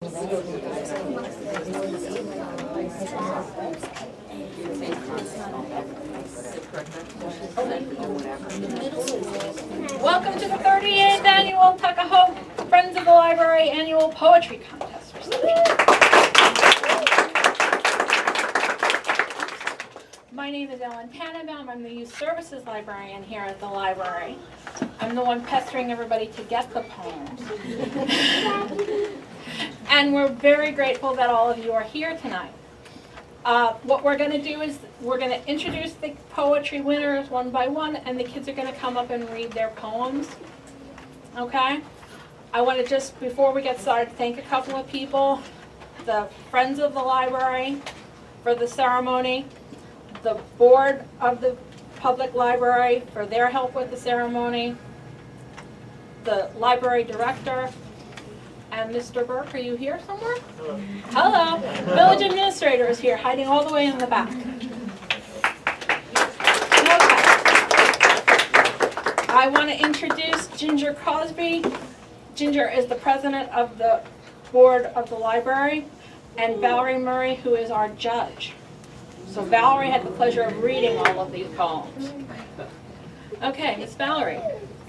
Welcome to the 38th Annual Tuckahoe Friends of the Library Annual Poetry Contest reception. My name is Ellen Tannenbaum. I'm the Youth Services Librarian here at the library. I'm the one pestering everybody to get the poems. And we're very grateful that all of you are here tonight. What we're going to do is we're going to introduce the poetry winners one by one, and the kids are going to come up and read their poems. Okay? I want to just, before we get started, thank a couple of people. The Friends of the Library for the ceremony, the Board of the Public Library for their help with the ceremony, the Library Director, and Mr. Burke, are you here somewhere? Hello. Hello. Village Administrator is here, hiding all the way in the back. Okay. I want to introduce Ginger Crosby. Ginger is the president of the board of the library, and Valerie Murray, who is our judge. So Valerie had the pleasure of reading all of these poems. Okay, Miss Valerie.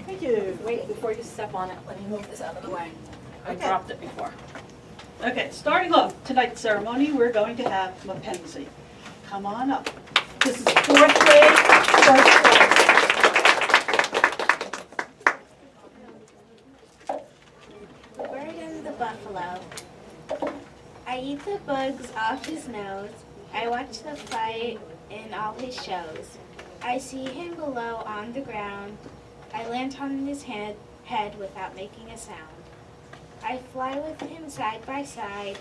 Thank you. Wait, before you step on it, let me move this out of the way. I dropped it before. Okay, starting off tonight's ceremony, we're going to have Mackenzie. Come on up. This is 4th grade, first place. The bird and the buffalo. I eat the bugs off his nose. I watch the fight in all his shows. I see him below on the ground. I land on his head without making a sound. I fly with him side by side,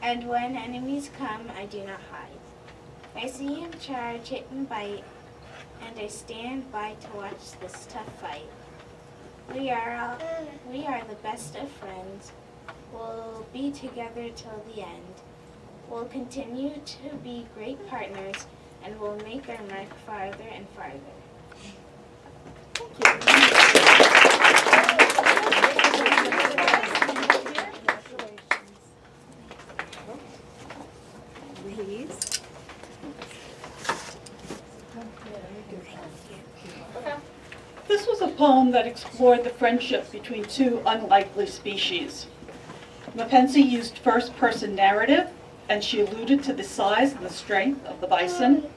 and when enemies come, I do not hide. I see him charge, hit, and bite, and I stand by to watch this tough fight. We are the best of friends. We'll be together till the end. We'll continue to be great partners, and we'll make our mark farther and farther. Thank you. This was a poem that explored the friendship between two unlikely species. Mackenzie used first-person narrative, and she alluded to the size and the strength of the bison.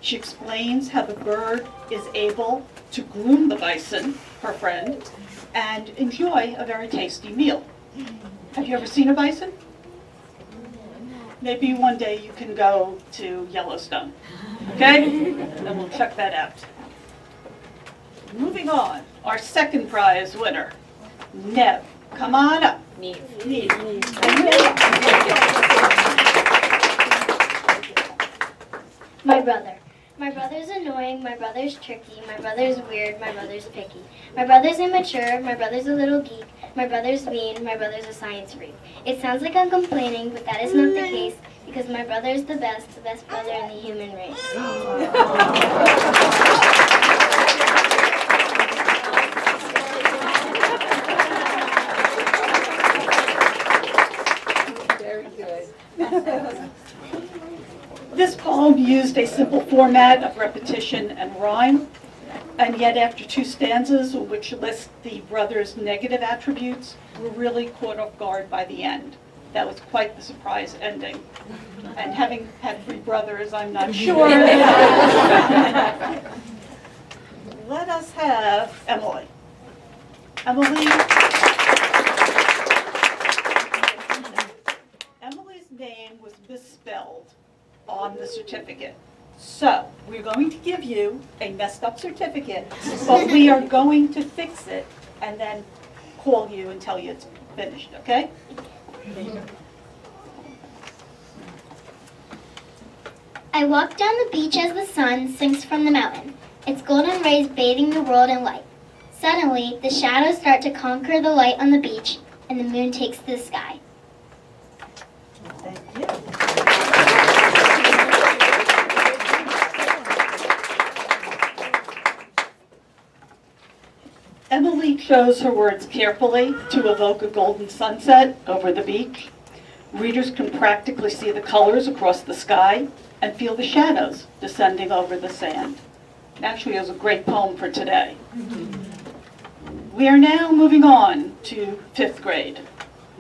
She explains how the bird is able to groom the bison, her friend, and enjoy a very tasty meal. Have you ever seen a bison? Maybe one day you can go to Yellowstone, okay? And we'll check that out. Moving on, our second prize winner, Neb. Come on up. Neve. My brother. My brother's annoying, my brother's tricky, my brother's weird, my brother's picky. My brother's immature, my brother's a little geek, my brother's mean, my brother's a science freak. It sounds like I'm complaining, but that is not the case, because my brother is the best brother in the human race. Very good. This poem used a simple format of repetition and rhyme, and yet after 2 stanzas, which list the brothers' negative attributes, we're really caught off guard by the end. That was quite the surprise ending. And having had 3 brothers, I'm not sure. Let us have Emily. Emily's name was misspelled on the certificate. So we're going to give you a messed up certificate, but we are going to fix it and then call you and tell you it's finished, okay? I walk down the beach as the sun sinks from the mountain, its golden rays bathing the world in light. Suddenly, the shadows start to conquer the light on the beach, and the moon takes the sky. Thank you. Emily chose her words carefully to evoke a golden sunset over the beach. Readers can practically see the colors across the sky and feel the shadows descending over the sand. Actually, it was a great poem for today. We are now moving on to 5th grade.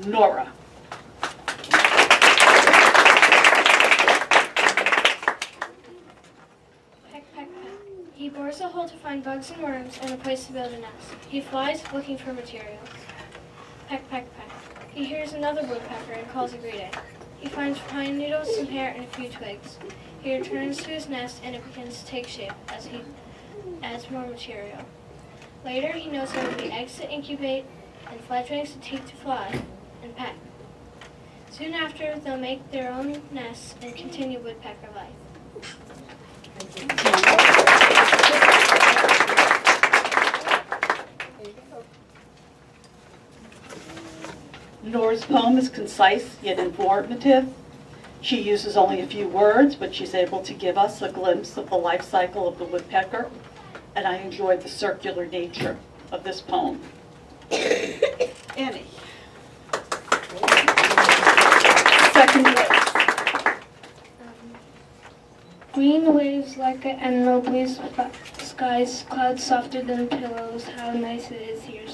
Nora. Peck, peck, peck. He bores a hole to find bugs and worms and a place to build a nest. He flies looking for materials. Peck, peck, peck. He hears another woodpecker and calls a greeting. He finds pine needles, some hair, and a few twigs. He returns to his nest and it begins to take shape as he adds more material. Later, he knows there will be eggs to incubate and fledglings to take to fly and peck. Soon after, they'll make their own nests and continue woodpecker life. Nora's poem is concise yet informative. She uses only a few words, but she's able to give us a glimpse of the life cycle of the woodpecker, and I enjoyed the circular nature of this poem. Annie. 2nd place. Green waves like an emerald blue skies, clouds softer than pillows, how nice it is here.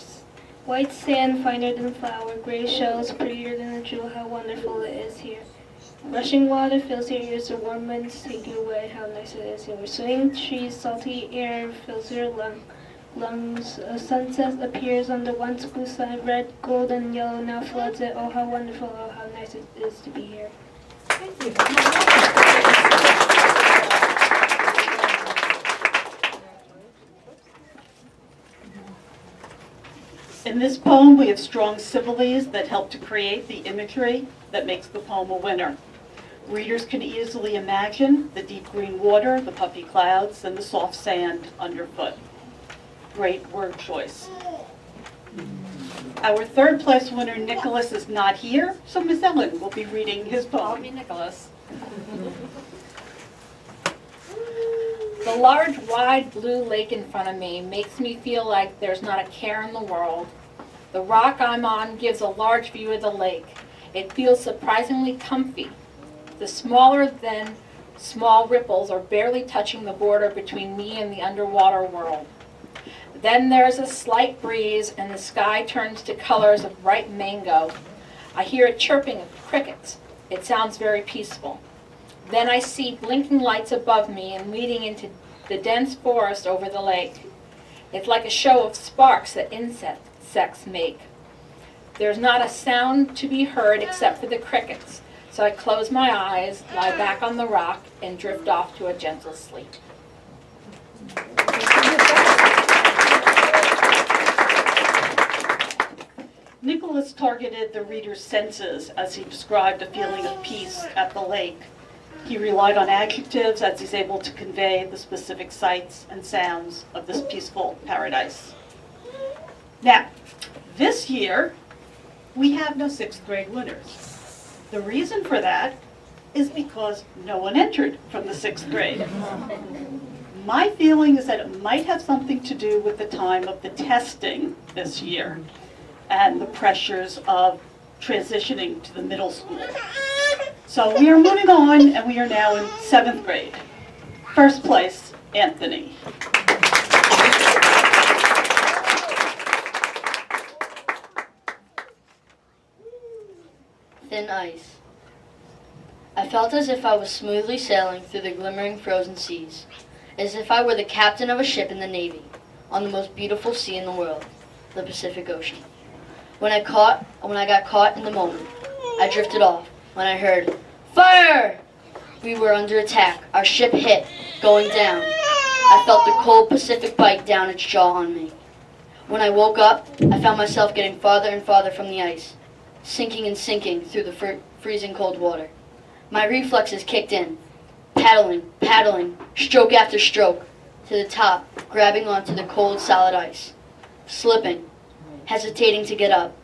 White sand finer than flour, gray shells prettier than a jewel, how wonderful it is here. Rushing water fills your ears, the warm winds take you away, how nice it is here. Swinging trees, salty air fills your lungs. A sunset appears on the once blue sky, red, gold, and yellow now floods it. Oh, how wonderful, oh, how nice it is to be here. Thank you. In this poem, we have strong similes that help to create the imagery that makes the poem a winner. Readers can easily imagine the deep green water, the puffy clouds, and the soft sand underfoot. Great word choice. Our 3rd place winner, Nicholas, is not here, so Ms. Ellen will be reading his Call poem. me Nicholas. The large, wide blue lake in front of me makes me feel like there's not a care in the world. The rock I'm on gives a large view of the lake. It feels surprisingly comfy. The smaller than small ripples are barely touching the border between me and the underwater world. Then there's a slight breeze and the sky turns to colors of ripe mango. I hear a chirping of crickets. It sounds very peaceful. Then I see blinking lights above me and leading into the dense forest over the lake. It's like a show of sparks that insects make. There's not a sound to be heard except for the crickets, so I close my eyes, lie back on the rock, and drift off to a gentle sleep. Nicholas targeted the reader's senses as he described a feeling of peace at the lake. He relied on adjectives as he's able to convey the specific sights and sounds of this peaceful paradise. Now, this year, we have no 6th grade winners. The reason for that is because no one entered from the 6th grade. My feeling is that it might have something to do with the time of the testing this year and the pressures of transitioning to the middle school. So we are moving on, and we are now in 7th grade. 1st place, Anthony. Thin ice. I felt as if I was smoothly sailing through the glimmering frozen seas, as if I were the captain of a ship in the Navy, on the most beautiful sea in the world, the Pacific Ocean. When I got caught in the moment, I drifted off when I heard, "Fire!" We were under attack. Our ship hit, going down. I felt the cold Pacific bite down its jaw on me. When I woke up, I found myself getting farther and farther from the ice, sinking and sinking through the freezing cold water. My reflexes kicked in, paddling, stroke after stroke, to the top, grabbing onto the cold, solid ice, slipping, hesitating to get up,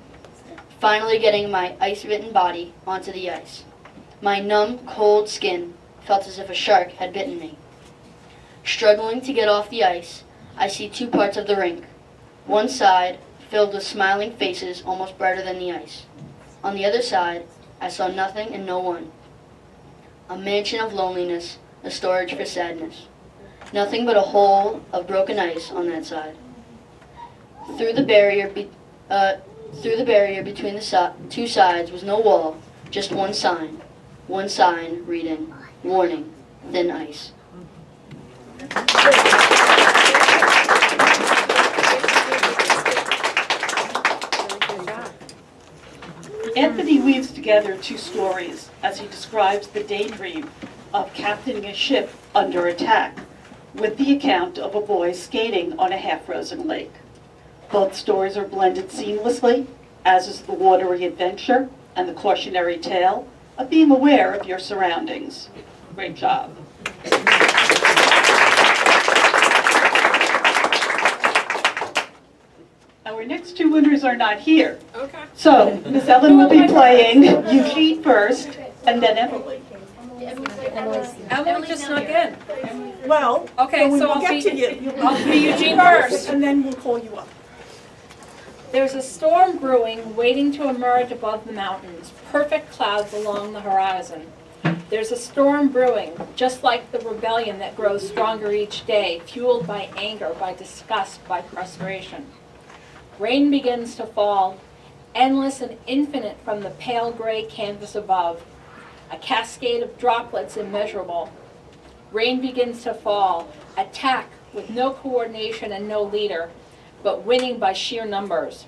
finally getting my ice-bitten body onto the ice. My numb, cold skin felt as if a shark had bitten me. Struggling to get off the ice, I see 2 parts of the rink. One side, filled with smiling faces almost brighter than the ice. On the other side, I saw nothing and no one. A mansion of loneliness, a storage for sadness. Nothing but a hole of broken ice on that side. Through the barrier between the two sides was no wall, just one sign reading, "Warning, thin ice." Anthony weaves together two stories as he describes the daydream of captaining a ship under attack with the account of a boy skating on a half-frozen lake. Both stories are blended seamlessly, as is the watery adventure and the cautionary tale of being aware of your surroundings. Great job. Our next two winners are not here. Okay. So, Ms. Ellen will be playing Eugene first, and then Emily. Emily just snuck in. Well, Okay, we so will I'll get to be, you. I'll be Eugene first. And then we'll call you up. There's a storm brewing, waiting to emerge above the mountains, perfect clouds along the horizon. There's a storm brewing, just like the rebellion that grows stronger each day, fueled by anger, by disgust, by frustration. Rain begins to fall, endless and infinite from the pale gray canvas above, a cascade of droplets immeasurable. Rain begins to fall, attack with no coordination and no leader, but winning by sheer numbers.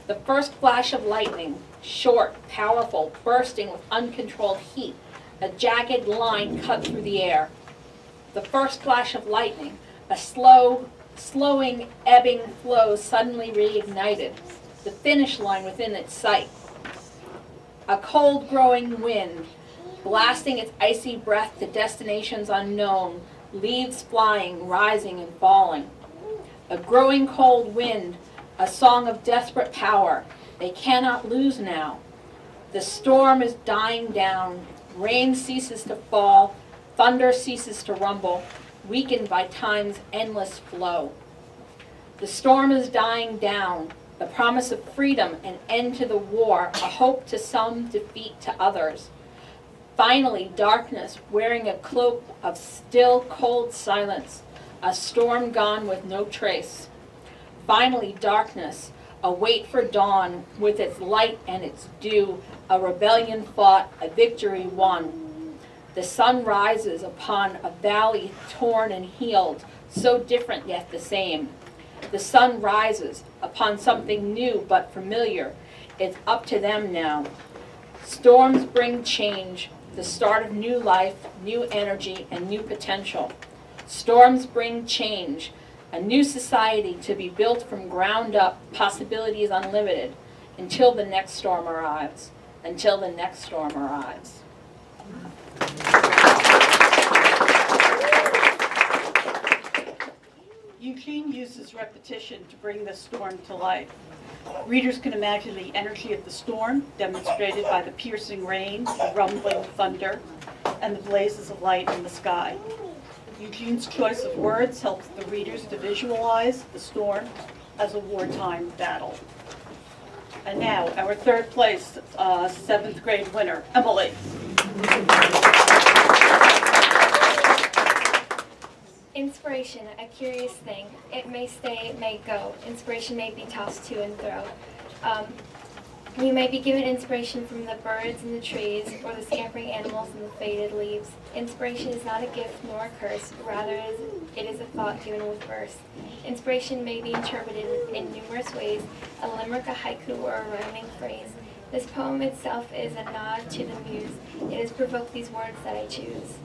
The first flash of lightning, short, powerful, bursting with uncontrolled heat, a jagged line cut through the air. The first flash of lightning, a slowing, ebbing flow suddenly reignited, the finish line within its sight. A cold growing wind, blasting its icy breath to destinations unknown, leaves flying, rising and falling. A growing cold wind, a song of desperate power. They cannot lose now. The storm is dying down. Rain ceases to fall. Thunder ceases to rumble, weakened by time's endless flow. The storm is dying down. The promise of freedom, an end to the war, a hope to some, defeat to others. Finally, darkness, wearing a cloak of still, cold silence, a storm gone with no trace. Finally, darkness, a wait for dawn, with its light and its dew, a rebellion fought, a victory won. The sun rises upon a valley torn and healed, so different yet the same. The sun rises upon something new but familiar. It's up to them now. Storms bring change, the start of new life, new energy, and new potential. Storms bring change, a new society to be built from ground up, possibilities unlimited, until the next storm arrives. Until the next storm arrives. Eugene uses repetition to bring the storm to life. Readers can imagine the energy of the storm, demonstrated by the piercing rain, the rumbling thunder, and the blazes of light in the sky. Eugene's choice of words helps the readers to visualize the storm as a wartime battle. And now, our third place, 7th grade winner, Emily. Inspiration, a curious thing. It may stay, it may go. Inspiration may be tossed to and fro. You may be given inspiration from the birds in the trees or the scampering animals in the faded leaves. Inspiration is not a gift nor a curse, rather it is a thought given with verse. Inspiration may be interpreted in numerous ways, a limerick, a haiku, or a rhyming phrase. This poem itself is a nod to the muse. It has provoked these words that I choose.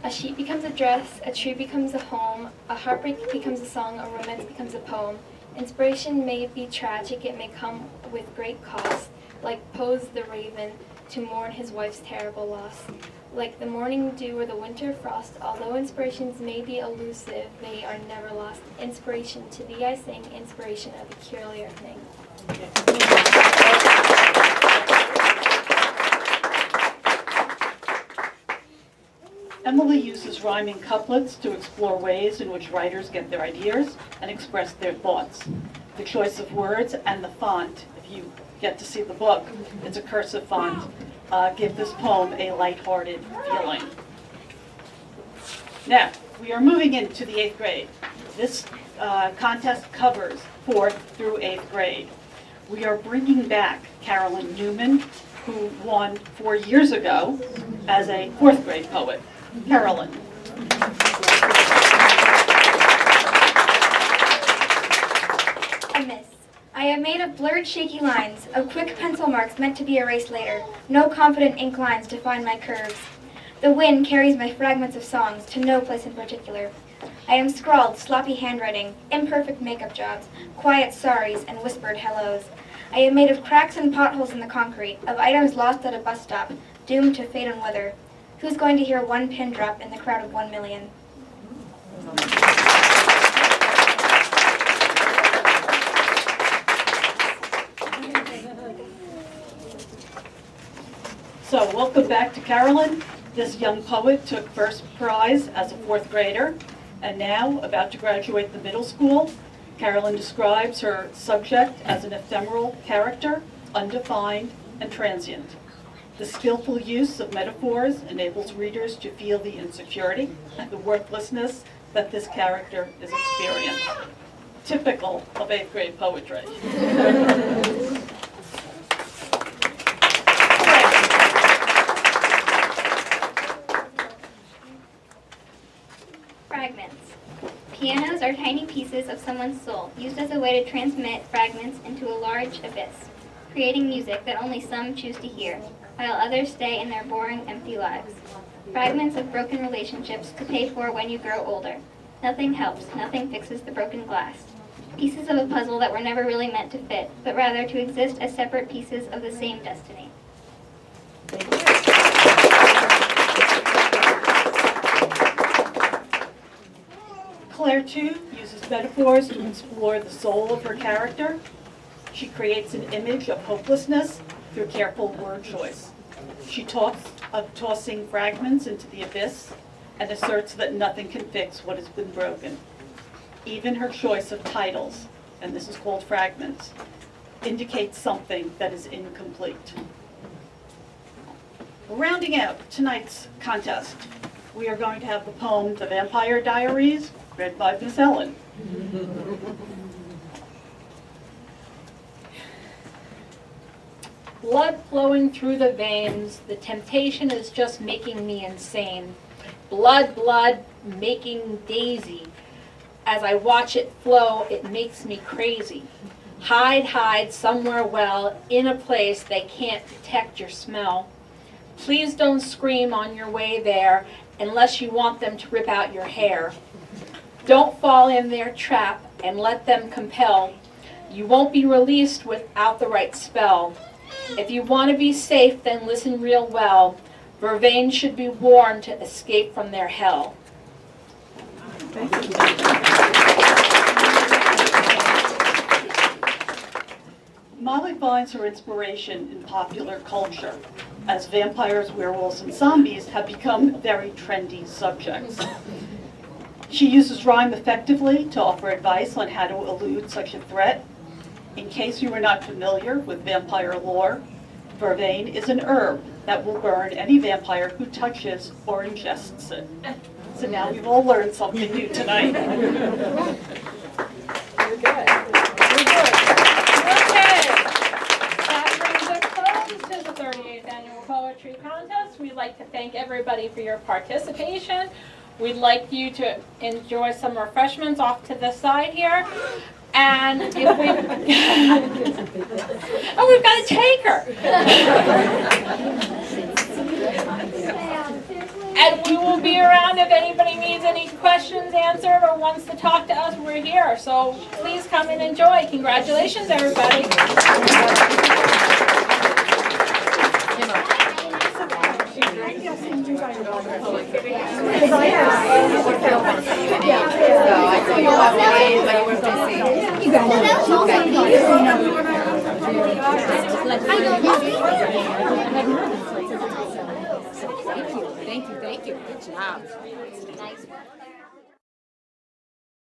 A sheet becomes a dress, a tree becomes a home, a heartbreak becomes a song, a romance becomes a poem. Inspiration may be tragic, it may come with great cost, like Poe's The Raven, to mourn his wife's terrible loss. Like the morning dew or the winter frost, although inspirations may be elusive, they are never lost. Inspiration, to thee I sing, inspiration, a peculiar thing. Emily uses rhyming couplets to explore ways in which writers get their ideas and express their thoughts. The choice of words and the font, if you get to see the book, it's a cursive font, give this poem a lighthearted feeling. Now, we are moving into the 8th grade. This contest covers 4th through 8th grade. We are bringing back Carolyn Newman, who won 4 years ago as a 4th grade poet. Carolyn. A miss. I am made of blurred, shaky lines, of quick pencil marks meant to be erased later. No confident ink lines define my curves. The wind carries my fragments of songs to no place in particular. I am scrawled, sloppy handwriting, imperfect makeup jobs, quiet sorries, and whispered hellos. I am made of cracks and potholes in the concrete, of items lost at a bus stop, doomed to fade and wither. Who's going to hear one pin drop in the crowd of 1 million? So, welcome back to Carolyn. This young poet took first prize as a 4th grader, and now, about to graduate the middle school, Carolyn describes her subject as an ephemeral character, undefined and transient. The skillful use of metaphors enables readers to feel the insecurity and the worthlessness that this character is experiencing. Typical of 8th grade poetry. Fragments. Pianos are tiny pieces of someone's soul, used as a way to transmit fragments into a large abyss, creating music that only some choose to hear, while others stay in their boring, empty lives. Fragments of broken relationships to pay for when you grow older. Nothing helps, nothing fixes the broken glass. Pieces of a puzzle that were never really meant to fit, but rather to exist as separate pieces of the same destiny. Claire, too, uses metaphors to explore the soul of her character. She creates an image of hopelessness through careful word choice. She talks of tossing fragments into the abyss and asserts that nothing can fix what has been broken. Even her choice of titles, and this is called fragments, indicates something that is incomplete. Rounding out tonight's contest, we are going to have the poem The Vampire Diaries, read by Miss Ellen. Blood flowing through the veins, the temptation is just making me insane. Blood, blood, making daisy. As I watch it flow, it makes me crazy. Hide, hide somewhere well, in a place they can't detect your smell. Please don't scream on your way there, unless you want them to rip out your hair. Don't fall in their trap and let them compel. You won't be released without the right spell. If you want to be safe, then listen real well. Vervain should be warned to escape from their hell. Molly finds her inspiration in popular culture, as vampires, werewolves, and zombies have become very trendy subjects. She uses rhyme effectively to offer advice on how to elude such a threat. In case you are not familiar with vampire lore, vervain is an herb that will burn any vampire who touches or ingests it. So now we've all learned something new tonight. You're good. You're good. Okay. That brings us close to the 38th Annual Poetry Contest. We'd like to thank everybody for your participation. We'd like you to enjoy some refreshments off to the side here. And if we oh, we've got a taker. And we will be around if anybody needs any questions answered or wants to talk to us. We're here. So please come and enjoy. Congratulations, everybody. Thank you. Good job. Nice work.